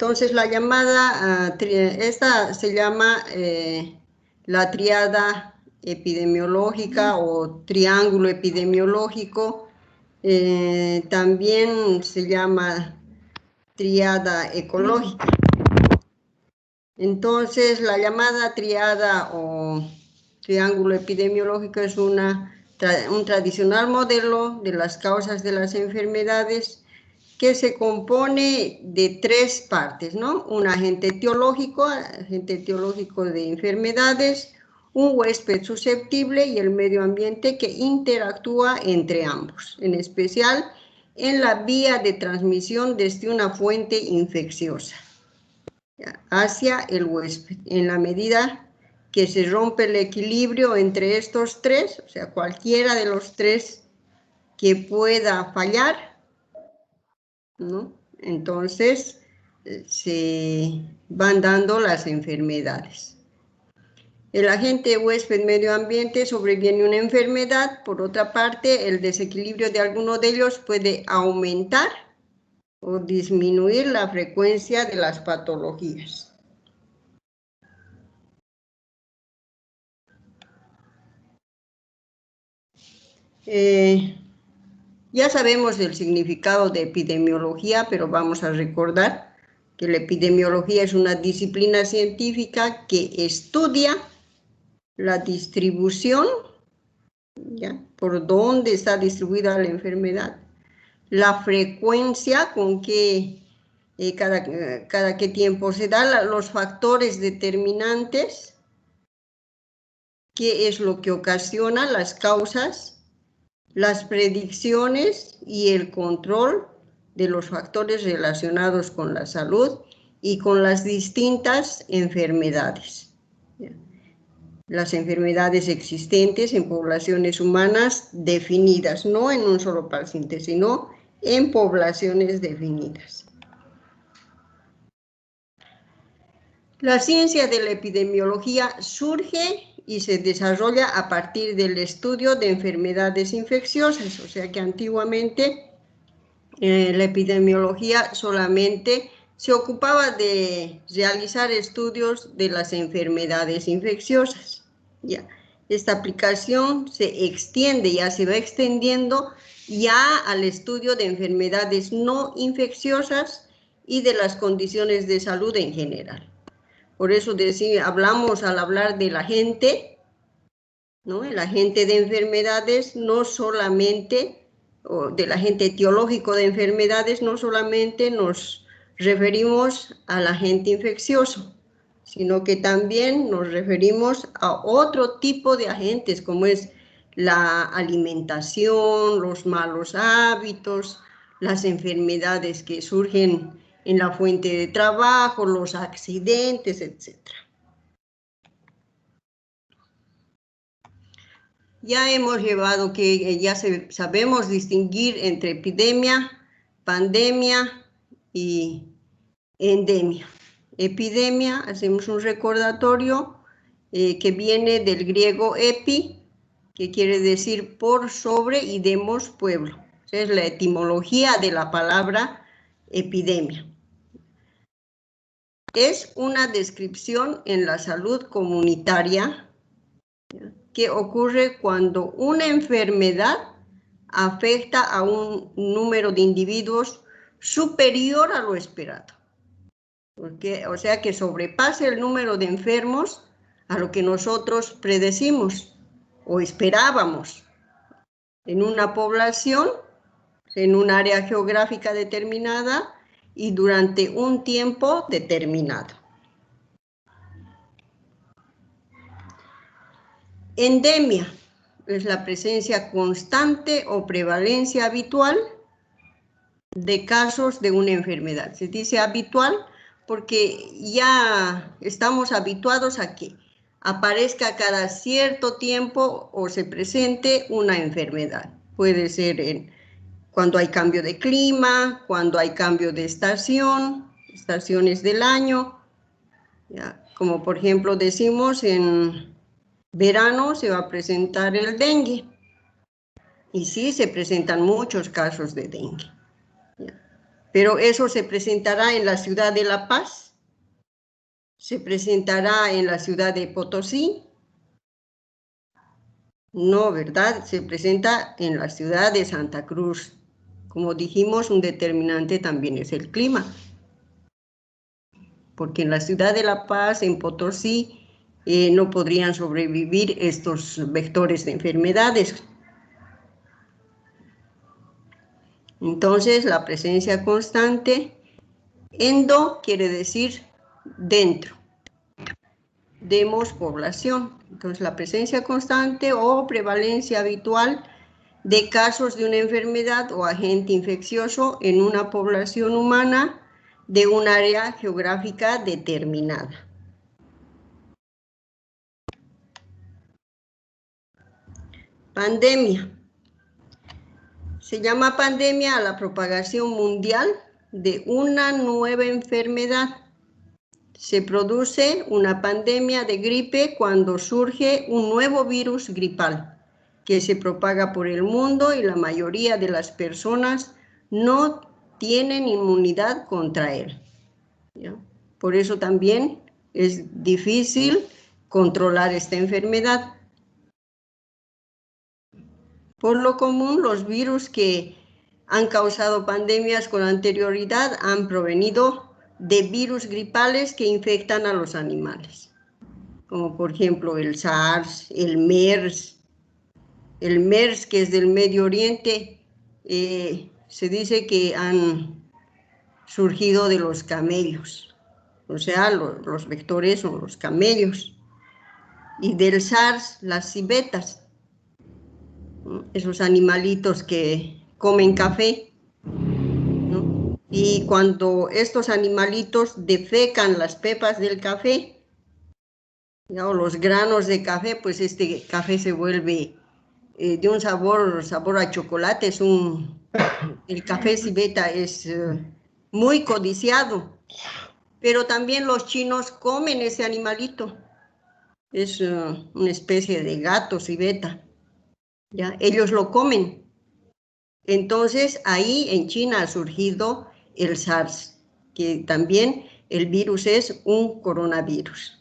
Entonces, la llamada, esta se llama la triada epidemiológica o triángulo epidemiológico. También se llama triada ecológica. Entonces, la llamada triada o triángulo epidemiológico es un tradicional modelo de las causas de las enfermedades que se compone de tres partes, ¿no? Un agente etiológico de enfermedades, un huésped susceptible y el medio ambiente que interactúa entre ambos, en especial en la vía de transmisión desde una fuente infecciosa hacia el huésped. En la medida que se rompe el equilibrio entre estos tres, o sea, cualquiera de los tres que pueda fallar, ¿no? Entonces se van dando las enfermedades. El agente huésped medio ambiente sobreviene una enfermedad. Por otra parte, el desequilibrio de alguno de ellos puede aumentar o disminuir la frecuencia de las patologías. Ya sabemos el significado de epidemiología, pero vamos a recordar que la epidemiología es una disciplina científica que estudia la distribución, ¿ya? Por dónde está distribuida la enfermedad, la frecuencia con que cada qué tiempo se da, los factores determinantes, qué es lo que ocasiona las causas, las predicciones y el control de los factores relacionados con la salud y con las distintas enfermedades. Las enfermedades existentes en poblaciones humanas definidas, no en un solo paciente, sino en poblaciones definidas. La ciencia de la epidemiología surge y se desarrolla a partir del estudio de enfermedades infecciosas, o sea que antiguamente la epidemiología solamente se ocupaba de realizar estudios de las enfermedades infecciosas. Ya. Esta aplicación se extiende, ya se va extendiendo ya al estudio de enfermedades no infecciosas y de las condiciones de salud en general. Por eso hablamos al hablar del agente, ¿no? El agente de enfermedades no solamente, o del agente etiológico de enfermedades, no solamente nos referimos al agente infeccioso, sino que también nos referimos a otro tipo de agentes, como es la alimentación, los malos hábitos, las enfermedades que surgen en la fuente de trabajo, los accidentes, etc. Ya hemos llevado que ya sabemos distinguir entre epidemia, pandemia y endemia. Epidemia, hacemos un recordatorio que viene del griego epi, que quiere decir por sobre, y demos, pueblo. Es la etimología de la palabra epidemia. Es una descripción en la salud comunitaria que ocurre cuando una enfermedad afecta a un número de individuos superior a lo esperado. O sea que sobrepasa el número de enfermos a lo que nosotros predecimos o esperábamos en una población, en un área geográfica determinada y durante un tiempo determinado. Endemia es la presencia constante o prevalencia habitual de casos de una enfermedad. Se dice habitual porque ya estamos habituados a que aparezca cada cierto tiempo o se presente una enfermedad. Puede ser cuando hay cambio de clima, cuando hay cambio de estaciones del año, ¿ya? Como por ejemplo decimos en verano se va a presentar el dengue. Y sí, se presentan muchos casos de dengue. ¿Ya? Pero eso se presentará en la ciudad de La Paz, se presentará en la ciudad de Potosí. No, ¿verdad? Se presenta en la ciudad de Santa Cruz. Como dijimos, un determinante también es el clima. Porque en la ciudad de La Paz, en Potosí, no podrían sobrevivir estos vectores de enfermedades. Entonces, la presencia constante, endo quiere decir dentro, demos población. Entonces, la presencia constante o prevalencia habitual de casos de una enfermedad o agente infeccioso en una población humana de un área geográfica determinada. Pandemia. Se llama pandemia a la propagación mundial de una nueva enfermedad. Se produce una pandemia de gripe cuando surge un nuevo virus gripal que se propaga por el mundo y la mayoría de las personas no tienen inmunidad contra él. ¿Ya? Por eso también es difícil controlar esta enfermedad. Por lo común, los virus que han causado pandemias con anterioridad han provenido de virus gripales que infectan a los animales, como por ejemplo el SARS, el MERS. El MERS, que es del Medio Oriente, se dice que han surgido de los camellos, o sea, los vectores son los camellos. Y del SARS, las civetas, esos animalitos que comen café, ¿no? Y cuando estos animalitos defecan las pepas del café, ¿ya? O los granos de café, pues este café se vuelve de un sabor a chocolate. El café civeta es muy codiciado, pero también los chinos comen ese animalito. Es una especie de gato civeta, ¿ya? Ellos lo comen. Entonces, ahí en China ha surgido el SARS, que también el virus es un coronavirus.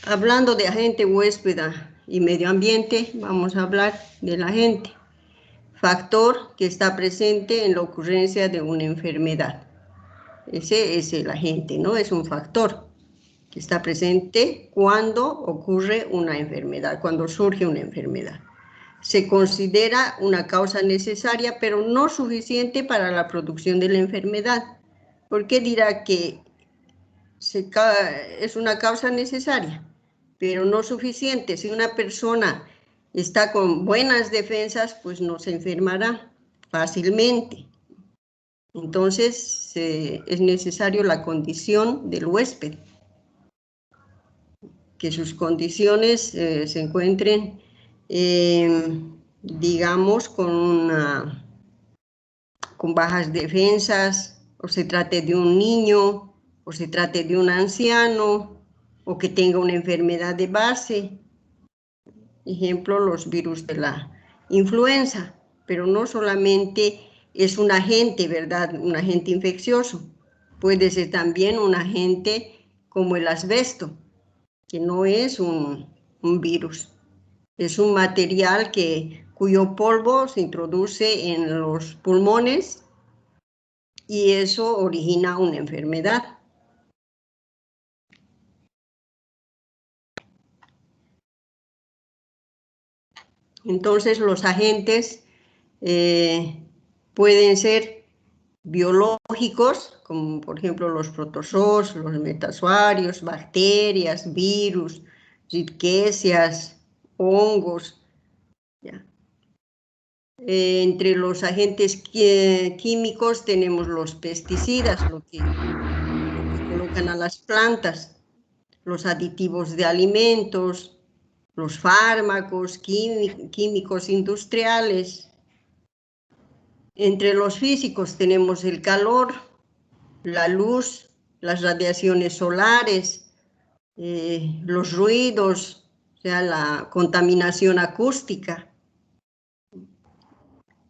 Hablando de agente huéspeda y medio ambiente, vamos a hablar del agente, factor que está presente en la ocurrencia de una enfermedad. Ese es el agente, ¿no? Es un factor que está presente cuando ocurre una enfermedad, cuando surge una enfermedad. Se considera una causa necesaria, pero no suficiente para la producción de la enfermedad. ¿Por qué dirá que es una causa necesaria, pero no suficiente? Si una persona está con buenas defensas, pues no se enfermará fácilmente. Entonces, es necesario la condición del huésped, que sus condiciones se encuentren, digamos, con bajas defensas, o se trate de un niño, o se trate de un anciano, o que tenga una enfermedad de base. Ejemplo, los virus de la influenza, pero no solamente es un agente, ¿verdad? Un agente infeccioso. Puede ser también un agente como el asbesto, que no es un virus. Es un material cuyo polvo se introduce en los pulmones y eso origina una enfermedad. Entonces, los agentes pueden ser biológicos, como por ejemplo los protozoos, los metazoarios, bacterias, virus, ricquecias, hongos. ¿Ya? Entre los agentes químicos tenemos los pesticidas, lo que colocan a las plantas, los aditivos de alimentos, los fármacos químicos industriales. Entre los físicos tenemos el calor, la luz, las radiaciones solares, los ruidos, o sea, la contaminación acústica.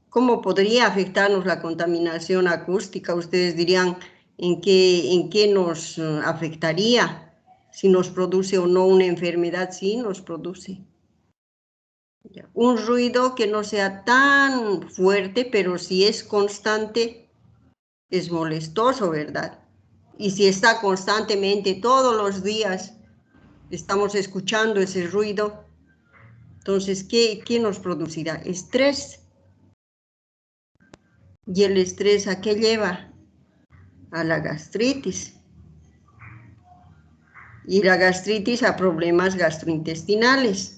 ¿Cómo podría afectarnos la contaminación acústica? Ustedes dirían, ¿en qué nos afectaría? Si nos produce o no una enfermedad. Sí, nos produce. Un ruido que no sea tan fuerte, pero si es constante, es molestoso, ¿verdad? Y si está constantemente, todos los días, estamos escuchando ese ruido, entonces, ¿qué nos producirá? Estrés. ¿Y el estrés a qué lleva? A la gastritis. Y la gastritis a problemas gastrointestinales.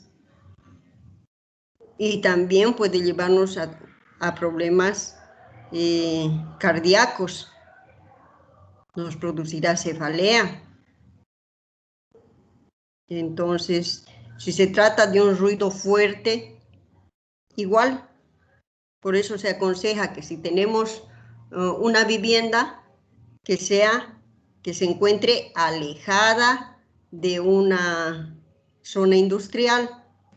Y también puede llevarnos a problemas cardíacos. Nos producirá cefalea. Entonces, si se trata de un ruido fuerte, igual, por eso se aconseja que si tenemos una vivienda, que se encuentre alejada de una zona industrial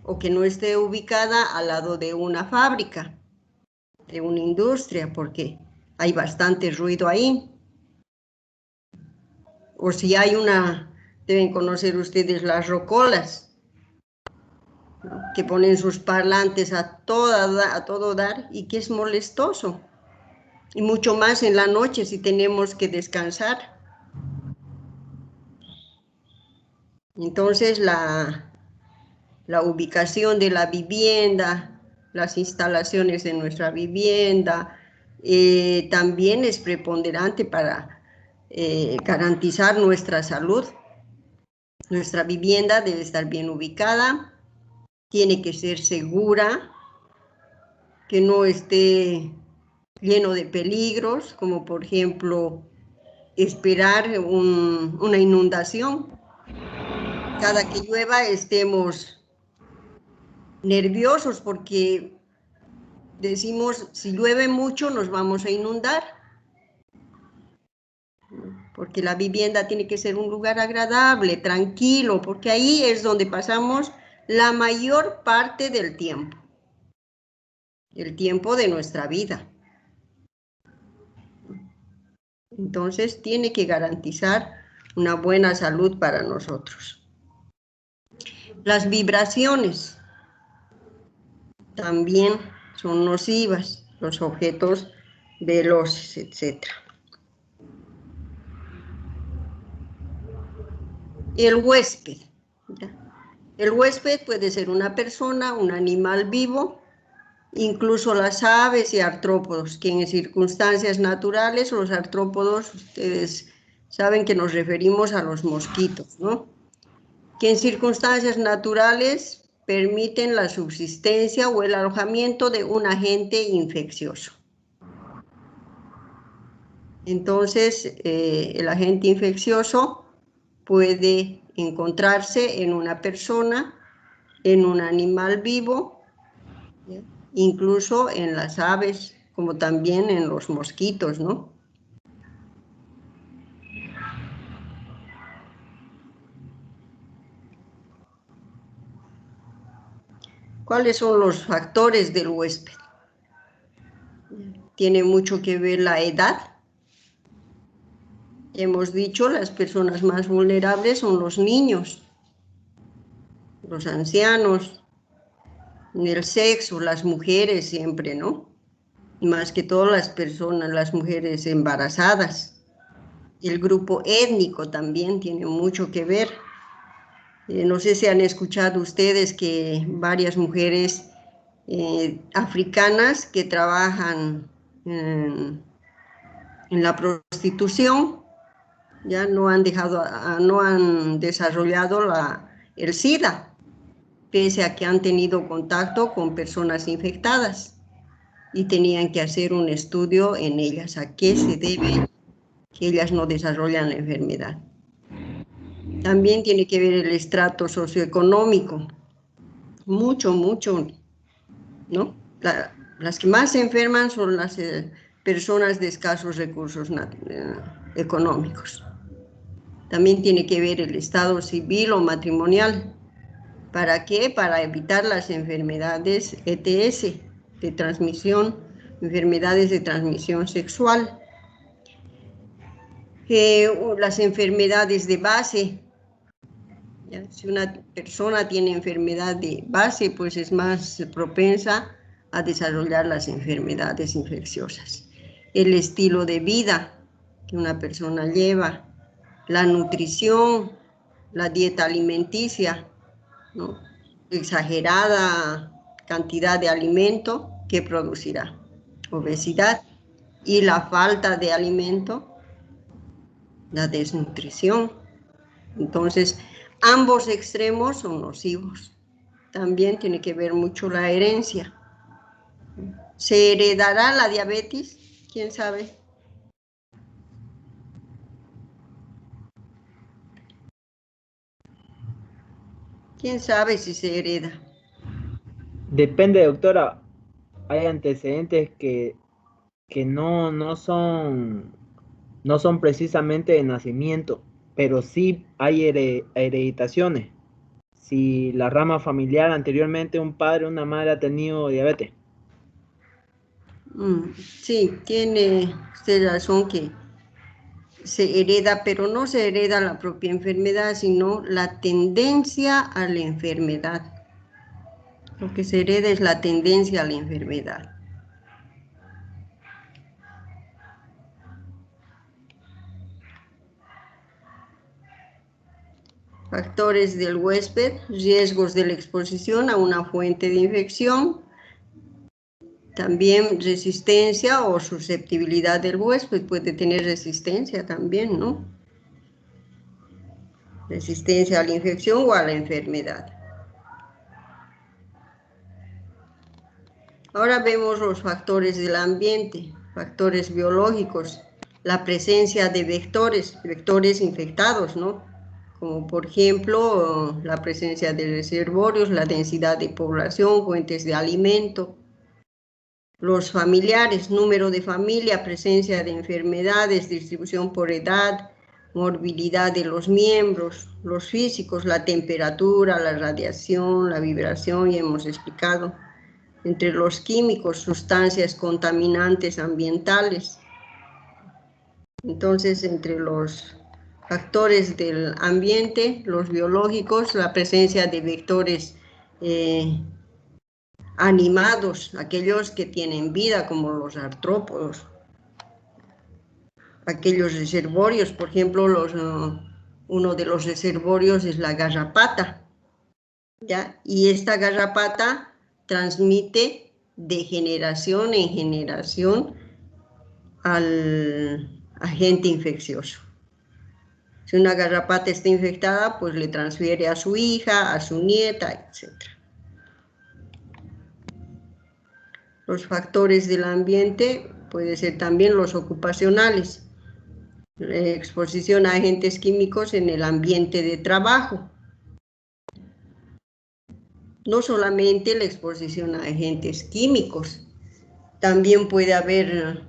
o que no esté ubicada al lado de una fábrica, de una industria, porque hay bastante ruido ahí. O si hay deben conocer ustedes las rocolas, ¿no? Que ponen sus parlantes a todo dar y que es molestoso. Y mucho más en la noche si tenemos que descansar. Entonces la ubicación de la vivienda, las instalaciones de nuestra vivienda, también es preponderante para garantizar nuestra salud. Nuestra vivienda debe estar bien ubicada, tiene que ser segura, que no esté lleno de peligros, como por ejemplo esperar una inundación. Cada que llueva estemos nerviosos porque decimos, si llueve mucho nos vamos a inundar, porque la vivienda tiene que ser un lugar agradable, tranquilo, porque ahí es donde pasamos la mayor parte del tiempo, el tiempo de nuestra vida. Entonces tiene que garantizar una buena salud para nosotros. Las vibraciones también son nocivas, los objetos veloces, etc. El huésped. El huésped puede ser una persona, un animal vivo, incluso las aves y artrópodos, que en circunstancias naturales, los artrópodos, ustedes saben que nos referimos a los mosquitos, ¿no? Que en circunstancias naturales permiten la subsistencia o el alojamiento de un agente infeccioso. Entonces, el agente infeccioso puede encontrarse en una persona, en un animal vivo, ¿sí? Incluso en las aves, como también en los mosquitos, ¿no? ¿Cuáles son los factores del huésped? Tiene mucho que ver la edad. Hemos dicho, las personas más vulnerables son los niños, los ancianos, el sexo, las mujeres siempre, ¿no? Más que todas las personas, las mujeres embarazadas. El grupo étnico también tiene mucho que ver. No sé si han escuchado ustedes que varias mujeres africanas que trabajan en la prostitución ya no han desarrollado el SIDA, pese a que han tenido contacto con personas infectadas y tenían que hacer un estudio en ellas, a qué se debe que ellas no desarrollan la enfermedad. También tiene que ver el estrato socioeconómico, mucho, ¿no? Las que más se enferman son las personas de escasos recursos económicos. También tiene que ver el estado civil o matrimonial. ¿Para qué? Para evitar las enfermedades ETS, de transmisión, enfermedades de transmisión sexual. Las enfermedades de base. ¿Ya? Si una persona tiene enfermedad de base, pues es más propensa a desarrollar las enfermedades infecciosas. El estilo de vida que una persona lleva, la nutrición, la dieta alimenticia, ¿no? Exagerada cantidad de alimento que producirá obesidad, y la falta de alimento, la desnutrición. Entonces, ambos extremos son nocivos. También tiene que ver mucho la herencia. ¿Se heredará la diabetes? ¿Quién sabe? ¿Quién sabe si se hereda? Depende, doctora. Hay antecedentes que no son precisamente de nacimiento, pero sí hay hereditaciones. Si la rama familiar anteriormente un padre o una madre ha tenido diabetes. Sí, tiene usted razón que se hereda, pero no se hereda la propia enfermedad, sino la tendencia a la enfermedad. Lo que se hereda es la tendencia a la enfermedad. Factores del huésped, riesgos de la exposición a una fuente de infección, también resistencia o susceptibilidad del huésped, puede tener resistencia también, ¿no? Resistencia a la infección o a la enfermedad. Ahora vemos los factores del ambiente, factores biológicos, la presencia de vectores infectados, ¿no? Como por ejemplo la presencia de reservorios, la densidad de población, fuentes de alimento, los familiares, número de familia, presencia de enfermedades, distribución por edad, morbilidad de los miembros, los físicos, la temperatura, la radiación, la vibración, ya hemos explicado. Entre los químicos, sustancias contaminantes ambientales. Entonces, entre los factores del ambiente, los biológicos, la presencia de vectores animados, aquellos que tienen vida, como los artrópodos, aquellos reservorios, por ejemplo, uno de los reservorios es la garrapata, ¿ya? Y esta garrapata transmite de generación en generación al agente infeccioso. Si una garrapata está infectada, pues le transfiere a su hija, a su nieta, etc. Los factores del ambiente pueden ser también los ocupacionales. La exposición a agentes químicos en el ambiente de trabajo. No solamente la exposición a agentes químicos, también puede haber,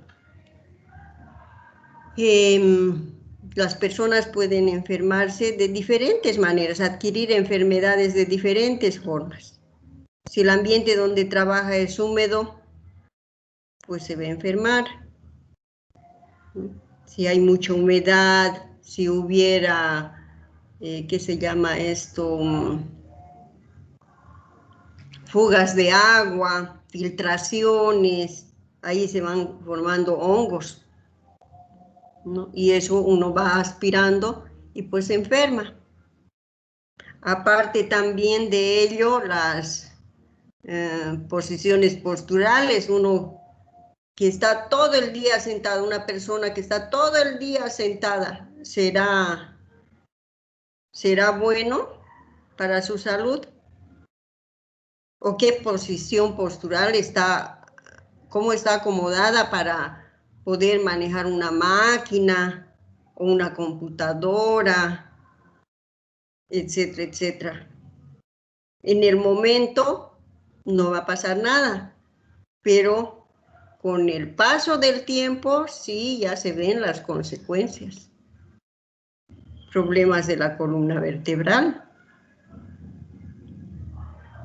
las personas pueden enfermarse de diferentes maneras, adquirir enfermedades de diferentes formas. Si el ambiente donde trabaja es húmedo, pues se va a enfermar. Si hay mucha humedad, si hubiera, ¿qué se llama esto? Fugas de agua, filtraciones, ahí se van formando hongos, ¿no? Y eso uno va aspirando y pues se enferma. Aparte también de ello, las posiciones posturales, uno que está todo el día sentado, una persona que está todo el día sentada, ¿será bueno para su salud? ¿O qué posición postural está, cómo está acomodada para poder manejar una máquina o una computadora, etcétera, etcétera? En el momento no va a pasar nada, pero con el paso del tiempo sí ya se ven las consecuencias. Problemas de la columna vertebral,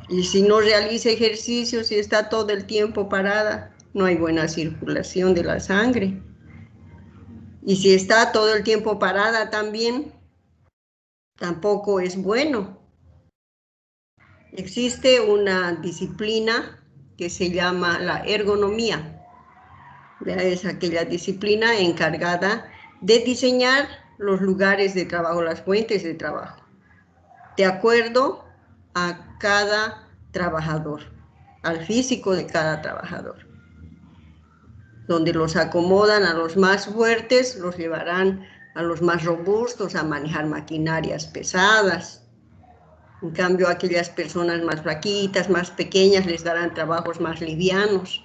Y si no realiza ejercicio, si está todo el tiempo parada, no hay buena circulación de la sangre. Y si está todo el tiempo parada también, tampoco es bueno. Existe una disciplina que se llama la ergonomía. Es aquella disciplina encargada de diseñar los lugares de trabajo, las fuentes de trabajo, de acuerdo a cada trabajador, al físico de cada trabajador. Donde los acomodan a los más fuertes, los llevarán a los más robustos a manejar maquinarias pesadas. En cambio, a aquellas personas más flaquitas, más pequeñas, les darán trabajos más livianos.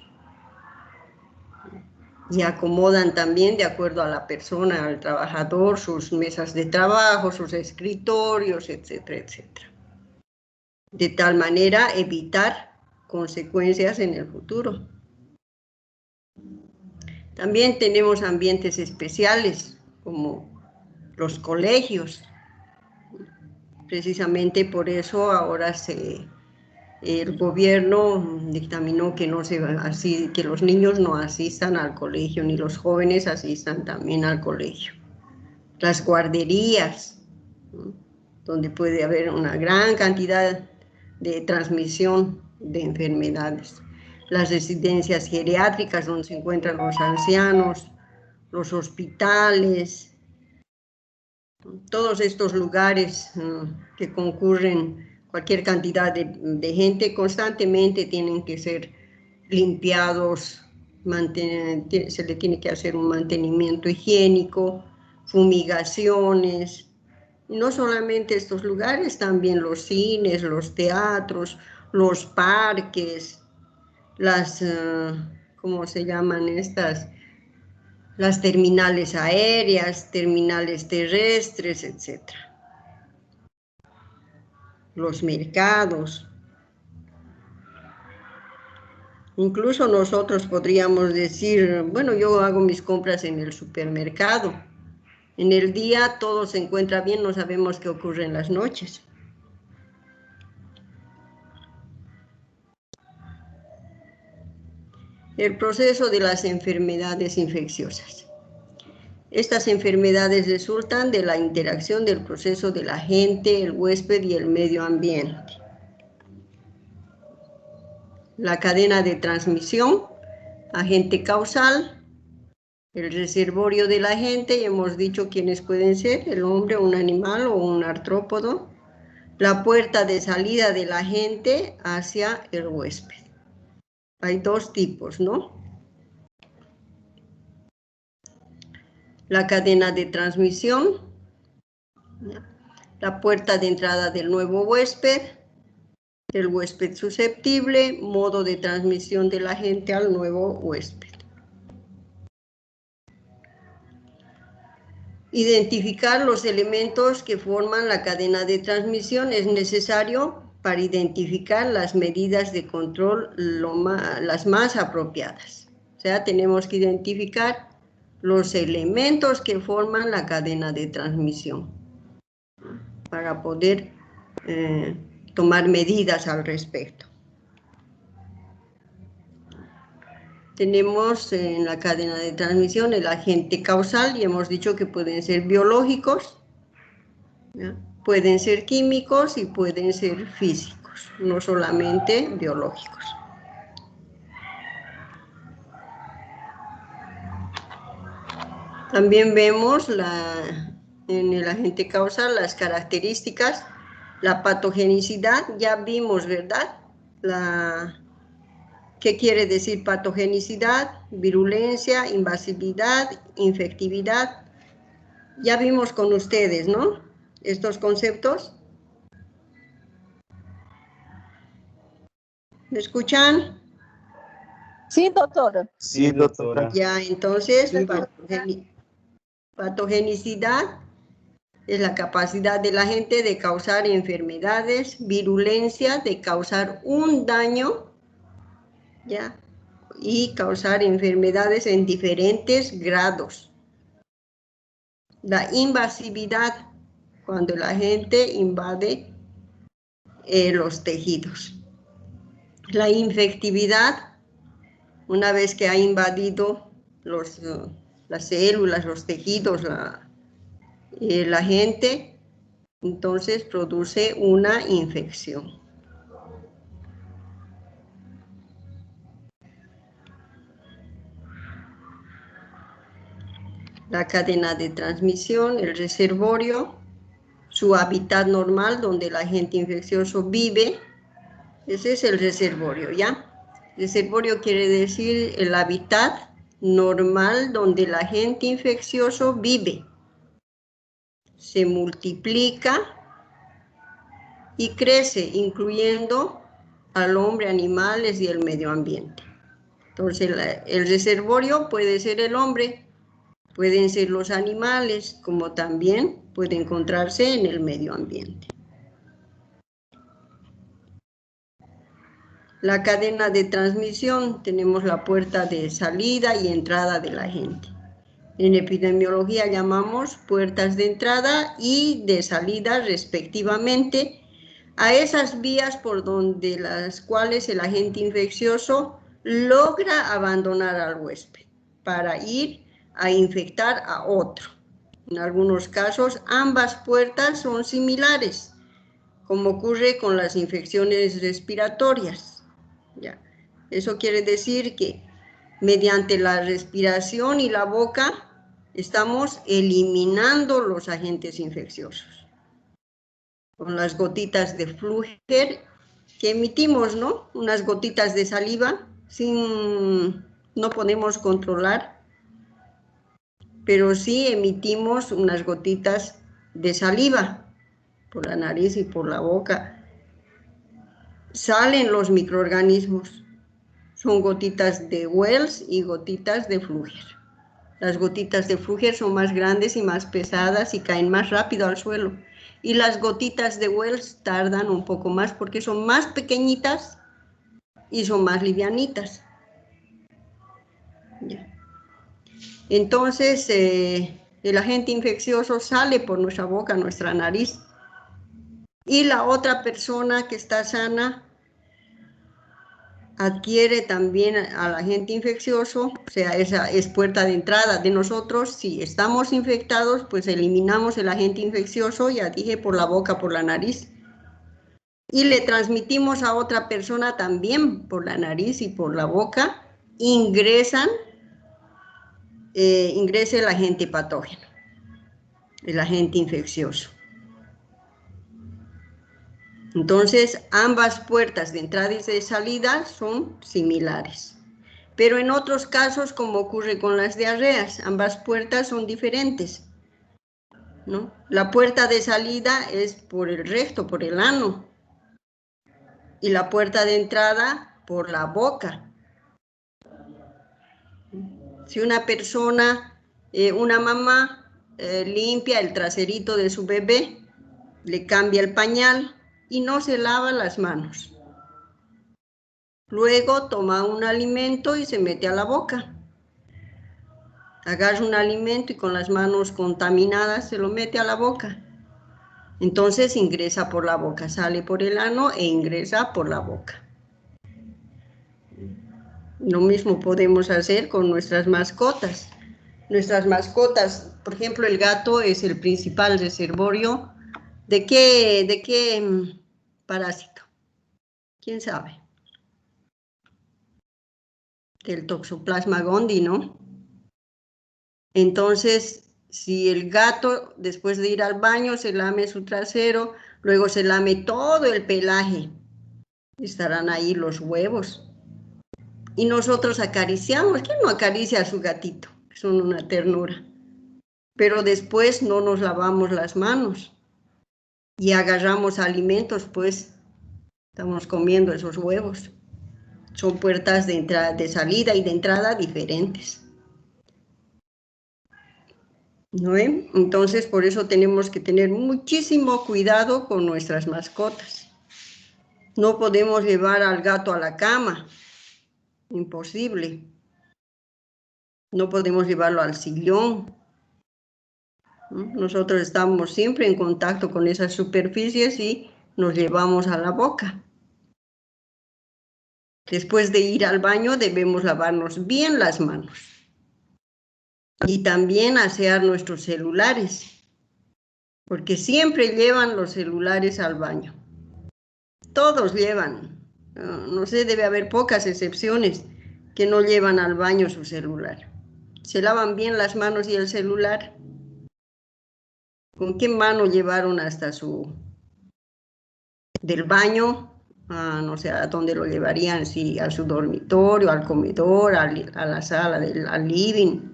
Y acomodan también, de acuerdo a la persona, al trabajador, sus mesas de trabajo, sus escritorios, etcétera, etcétera. De tal manera, evitar consecuencias en el futuro. También tenemos ambientes especiales, como los colegios. Precisamente por eso ahora el gobierno dictaminó que que los niños no asistan al colegio, ni los jóvenes asistan también al colegio. Las guarderías, ¿no?, donde puede haber una gran cantidad de transmisión de enfermedades. Las residencias geriátricas, donde se encuentran los ancianos, los hospitales, todos estos lugares que concurren cualquier cantidad de gente, constantemente tienen que ser limpiados, se le tiene que hacer un mantenimiento higiénico, fumigaciones. Y no solamente estos lugares, también los cines, los teatros, los parques, ¿cómo se llaman estas? Las terminales aéreas, terminales terrestres, etc. Los mercados. Incluso nosotros podríamos decir, bueno, yo hago mis compras en el supermercado. En el día todo se encuentra bien, no sabemos qué ocurre en las noches. El proceso de las enfermedades infecciosas. Estas enfermedades resultan de la interacción del proceso del agente, el huésped y el medio ambiente. La cadena de transmisión, agente causal, el reservorio del agente, y hemos dicho quiénes pueden ser, el hombre, un animal o un artrópodo. La puerta de salida del agente hacia el huésped. Hay dos tipos, ¿no? La cadena de transmisión, la puerta de entrada del nuevo huésped, el huésped susceptible, modo de transmisión del agente al nuevo huésped. Identificar los elementos que forman la cadena de transmisión es necesario para identificar las medidas de control las más apropiadas. O sea, tenemos que identificar los elementos que forman la cadena de transmisión para poder tomar medidas al respecto. Tenemos en la cadena de transmisión el agente causal y hemos dicho que pueden ser biológicos, ¿ya?, pueden ser químicos y pueden ser físicos, no solamente biológicos. También vemos en el agente causal las características, la patogenicidad, ya vimos, ¿verdad? ¿Qué quiere decir patogenicidad? Virulencia, invasividad, infectividad. Ya vimos con ustedes, ¿no?, estos conceptos. ¿Me escuchan? Sí, doctora. Sí, doctora. Ya, entonces, patogenicidad es la capacidad del agente de causar enfermedades, virulencia, de causar un daño, ¿ya?, y causar enfermedades en diferentes grados. La invasividad, cuando el agente invade los tejidos. La infectividad, una vez que ha invadido las células, los tejidos, la gente, entonces produce una infección. La cadena de transmisión, el reservorio, su hábitat normal donde el agente infeccioso vive, ese es el reservorio, ¿ya? Reservorio quiere decir el hábitat normal donde el agente infeccioso vive, se multiplica y crece, incluyendo al hombre, animales y el medio ambiente. Entonces, el reservorio puede ser el hombre, pueden ser los animales, como también puede encontrarse en el medio ambiente. La cadena de transmisión, tenemos la puerta de salida y entrada de la gente. En epidemiología llamamos puertas de entrada y de salida respectivamente a esas vías por donde las cuales el agente infeccioso logra abandonar al huésped para ir a infectar a otro. En algunos casos ambas puertas son similares, como ocurre con las infecciones respiratorias. ¿Ya? Eso quiere decir que mediante la respiración y la boca estamos eliminando los agentes infecciosos. Con las gotitas de flúger que emitimos, ¿no? Unas gotitas de saliva, no podemos controlar, pero sí emitimos unas gotitas de saliva por la nariz y por la boca. Salen los microorganismos. Son gotitas de Wells y gotitas de Flügger. Las gotitas de Flügger son más grandes y más pesadas y caen más rápido al suelo. Y las gotitas de Wells tardan un poco más porque son más pequeñitas y son más livianitas. Ya. Entonces, el agente infeccioso sale por nuestra boca, nuestra nariz. Y la otra persona que está sana adquiere también al agente infeccioso, o sea, esa es puerta de entrada de nosotros. Si estamos infectados, pues eliminamos el agente infeccioso, ya dije, por la boca, por la nariz. Y le transmitimos a otra persona también por la nariz y por la boca, ingresa el agente patógeno, el agente infeccioso. Entonces, ambas puertas de entrada y de salida son similares. Pero en otros casos, como ocurre con las diarreas, ambas puertas son diferentes, ¿no? La puerta de salida es por el recto, por el ano, y la puerta de entrada por la boca. Si una persona, una mamá, limpia el traserito de su bebé, le cambia el pañal y no se lava las manos. Luego toma un alimento y se mete a la boca. Agarra un alimento y con las manos contaminadas se lo mete a la boca. Entonces ingresa por la boca, sale por el ano e ingresa por la boca. Lo mismo podemos hacer con nuestras mascotas. Nuestras mascotas, por ejemplo, el gato es el principal reservorio. ¿De qué parásito? ¿Quién sabe? Del Toxoplasma gondii, ¿no? Entonces, si el gato, después de ir al baño, se lame su trasero, luego se lame todo el pelaje, estarán ahí los huevos. Y nosotros acariciamos. ¿Quién no acaricia a su gatito? Son una ternura. Pero después no nos lavamos las manos y agarramos alimentos, pues estamos comiendo esos huevos. Son puertas de entrada, de salida y de entrada diferentes. ¿No? Entonces, por eso tenemos que tener muchísimo cuidado con nuestras mascotas. No podemos llevar al gato a la cama, imposible. No podemos llevarlo al sillón. Nosotros estamos siempre en contacto con esas superficies y nos llevamos a la boca. Después de ir al baño debemos lavarnos bien las manos. Y también asear nuestros celulares, porque siempre llevan los celulares al baño. Todos llevan. No sé, debe haber pocas excepciones que no llevan al baño su celular. ¿Se lavan bien las manos y el celular? ¿Con qué mano llevaron hasta del baño? No sé a dónde lo llevarían, si a su dormitorio, al comedor, a la sala, al living.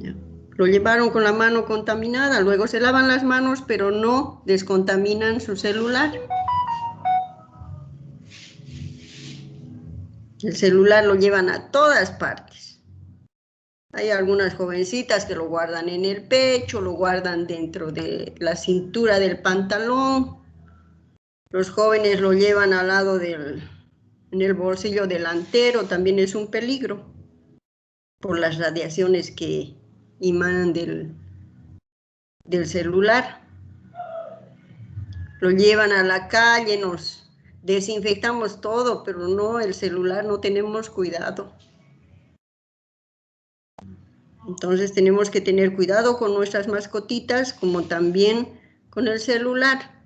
Ya. Lo llevaron con la mano contaminada, luego se lavan las manos, pero no descontaminan su celular. El celular lo llevan a todas partes. Hay algunas jovencitas que lo guardan en el pecho, lo guardan dentro de la cintura del pantalón. Los jóvenes lo llevan al lado en el bolsillo delantero, también es un peligro por las radiaciones que emanan del celular. Lo llevan a la calle, nos desinfectamos todo, pero no, el celular no tenemos cuidado. Entonces tenemos que tener cuidado con nuestras mascotitas, como también con el celular.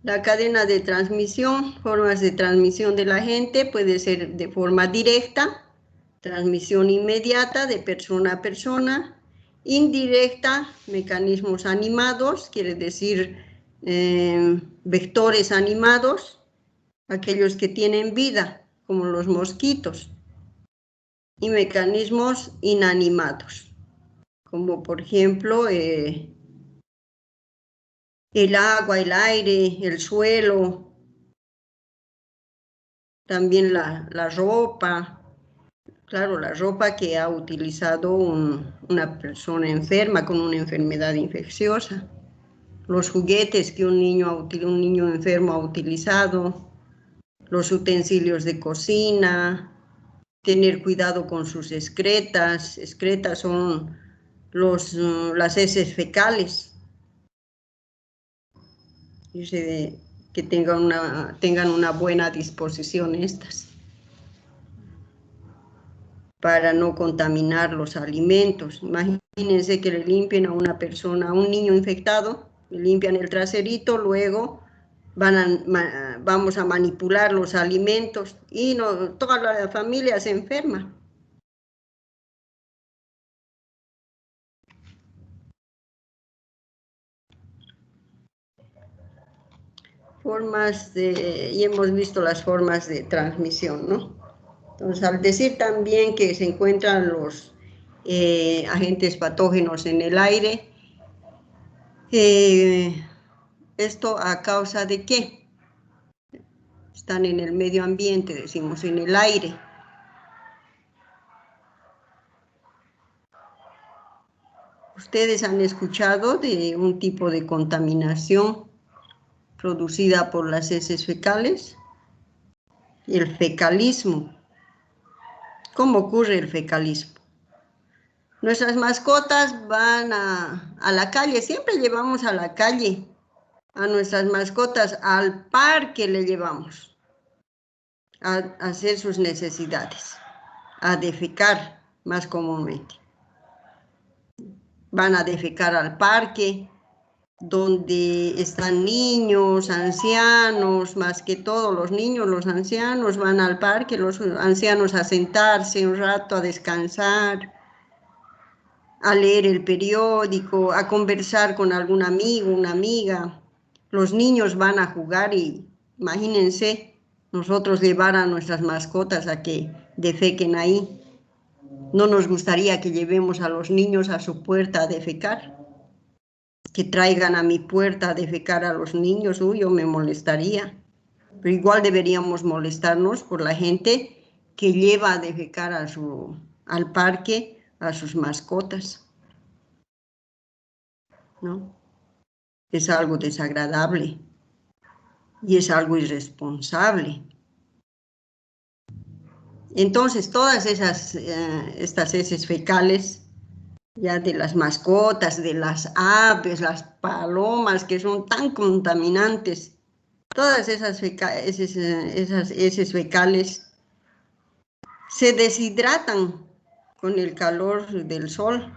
La cadena de transmisión, formas de transmisión de la gente, puede ser de forma directa, transmisión inmediata de persona a persona, indirecta, mecanismos animados, quiere decir vectores animados, aquellos que tienen vida, como los mosquitos, y mecanismos inanimados, como por ejemplo el agua, el aire, el suelo, también la ropa. Claro, la ropa que ha utilizado una persona enferma con una enfermedad infecciosa, los juguetes que un niño enfermo ha utilizado, los utensilios de cocina, tener cuidado con sus excretas. Excretas son las heces fecales. Dice que tengan una buena disposición estas, para no contaminar los alimentos. Imagínense que le limpien a una persona, a un niño infectado, le limpian el traserito, luego vamos a manipular los alimentos y toda la familia se enferma. Y hemos visto las formas de transmisión, ¿no? Entonces, al decir también que se encuentran los agentes patógenos en el aire, ¿esto a causa de qué? Están en el medio ambiente, decimos, en el aire. ¿Ustedes han escuchado de un tipo de contaminación producida por las heces fecales? El fecalismo. ¿Cómo ocurre el fecalismo? Nuestras mascotas van a la calle, siempre llevamos a la calle a nuestras mascotas, al parque le llevamos a hacer sus necesidades, a defecar más comúnmente. Van a defecar al parque, donde están niños, ancianos, más que todo los niños, los ancianos van al parque, los ancianos a sentarse un rato, a descansar, a leer el periódico, a conversar con algún amigo, una amiga. Los niños van a jugar y imagínense nosotros llevar a nuestras mascotas a que defequen ahí. No nos gustaría que llevemos a los niños a su puerta a defecar, que traigan a mi puerta a defecar a los niños. Yo me molestaría. Pero igual deberíamos molestarnos por la gente que lleva a defecar al parque a sus mascotas, ¿no? Es algo desagradable y es algo irresponsable. Entonces, todas estas heces fecales ya de las mascotas, de las aves, las palomas que son tan contaminantes. Todas esas heces fecales se deshidratan con el calor del sol.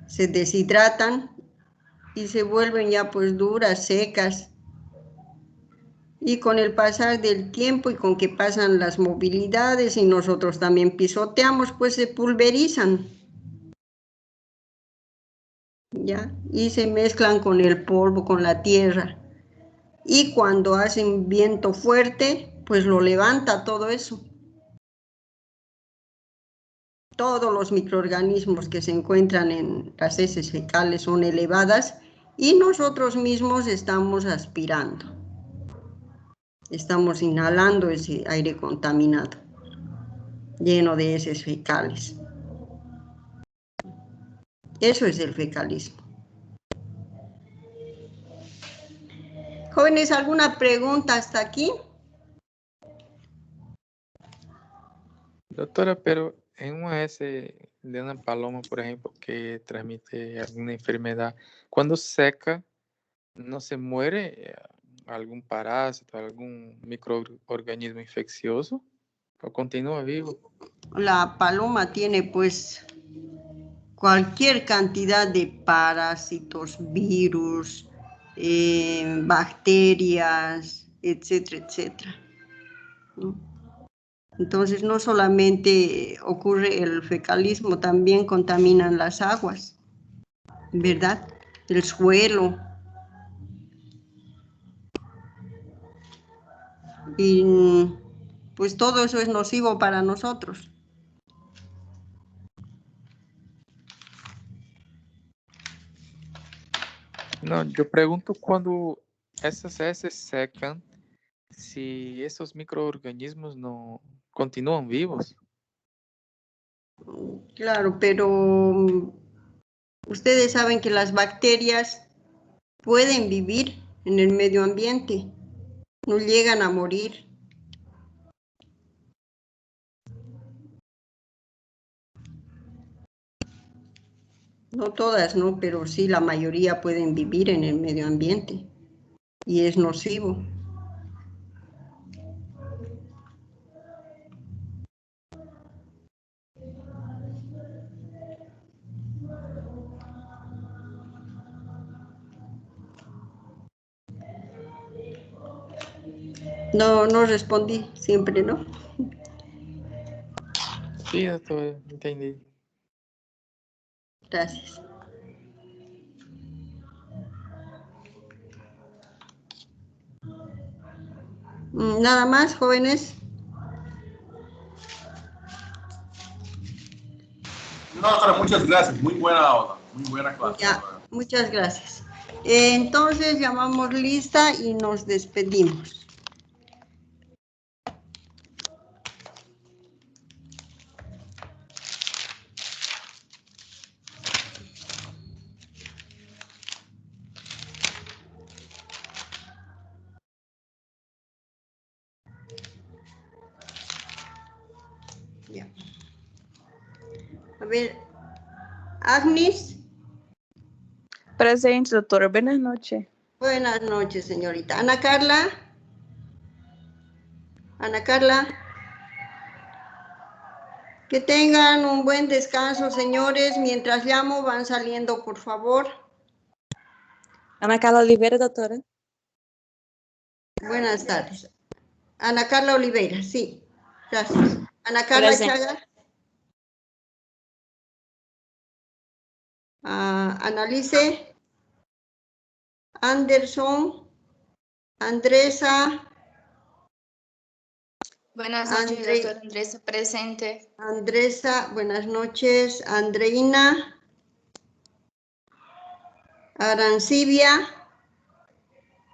Se deshidratan y se vuelven ya pues duras, secas. Y con el pasar del tiempo y con que pasan las movilidades y nosotros también pisoteamos, pues se pulverizan. ¿Ya? Y se mezclan con el polvo, con la tierra. Y cuando hacen viento fuerte, pues lo levanta todo eso. Todos los microorganismos que se encuentran en las heces fecales son elevadas y nosotros mismos estamos aspirando. Estamos inhalando ese aire contaminado, lleno de heces fecales. Eso es el fecalismo. Jóvenes, ¿alguna pregunta hasta aquí? Doctora, pero en una S de una paloma, por ejemplo, que transmite alguna enfermedad, cuando seca, ¿no se muere algún parásito, algún microorganismo infeccioso? ¿O continúa vivo? La paloma tiene pues cualquier cantidad de parásitos, virus, bacterias, etcétera, etcétera. Entonces no solamente ocurre el fecalismo, también contaminan las aguas, ¿verdad? El suelo. Y pues todo eso es nocivo para nosotros. No, yo pregunto cuando esas heces secan, si esos microorganismos no continúan vivos. Claro, pero ustedes saben que las bacterias pueden vivir en el medio ambiente, no llegan a morir. No todas, ¿no? Pero sí la mayoría pueden vivir en el medio ambiente y es nocivo. No, no respondí siempre, ¿no? Sí, doctor, entendí. Gracias. Nada más, jóvenes. No, doctora, muchas gracias. Muy buena clase. Ya, muchas gracias. Entonces llamamos lista y nos despedimos. Ya. A ver, Agnes. Presente, doctora. Buenas noches. Buenas noches, señorita. Ana Carla. Ana Carla. Que tengan un buen descanso, señores. Mientras llamo, van saliendo, por favor. Ana Carla Oliveira, doctora. Buenas tardes. Ana Carla Oliveira, sí. Gracias. Ana Carla Presente. Chaga. Annalise. Anderson. Andresa. Buenas noches, doctora Andresa, presente. Andresa, buenas noches. Andreina. Arancibia.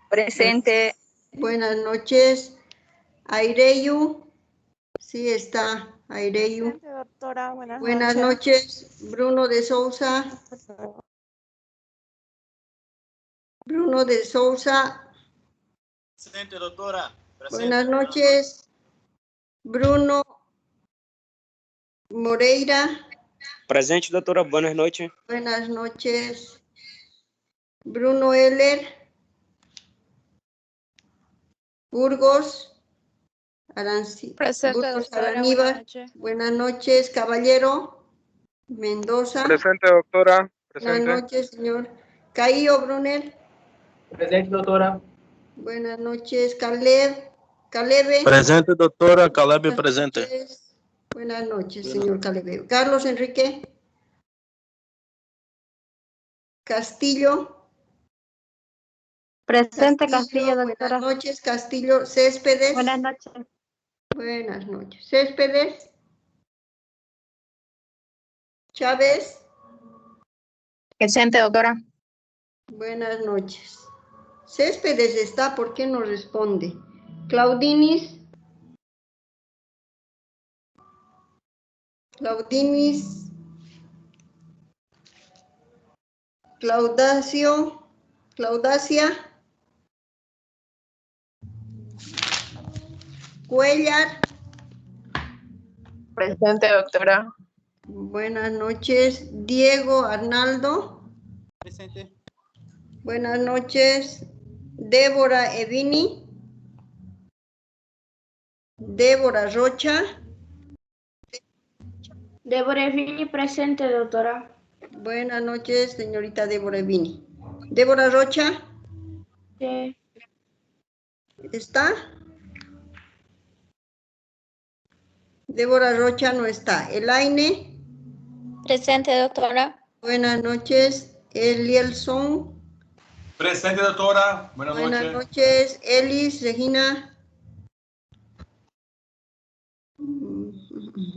Presente. Buenas noches. Aireyu. Sí está, Aireyu. Presente, doctora. Buenas noches. Bruno de Sousa. Bruno de Sousa. Presente, doctora. Presente. Buenas noches. Bruno Moreira. Presente, doutora. Buenas noches. Buenas noches. Bruno Heller. Burgos. Presente, Burgos doctora. Araníbar. Buenas noches, Caballero. Mendoza. Presente, doctora. Buenas Presente. noches, señor. Caío Brunel. Presente, doctora. Buenas noches, Calebe. Presente, doctora. Caleb Buenas presente. noches. Buenas noches, señor Calebe. Carlos Enrique. Castillo. Presente, Castillo, doctora. Buenas noches, Castillo. Céspedes. Buenas noches. Buenas noches. Céspedes. Chávez. Presente, doctora. Buenas noches. Céspedes está, ¿por qué no responde? Claudinis. Claudinis. Claudacio. Claudacia. Cuellar. Presente, doctora. Buenas noches. Diego Arnaldo. Presente. Buenas noches. Débora Evini. Débora Rocha. Débora Evini, presente, doctora. Buenas noches, señorita Débora Evini. Débora Rocha. Sí. ¿Está? Débora Rocha no está. Elaine. Presente, doctora. Buenas noches. Elielson. Presente, doctora. Buenas Buenas noches. noches. Elis, Regina.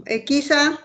Equiza.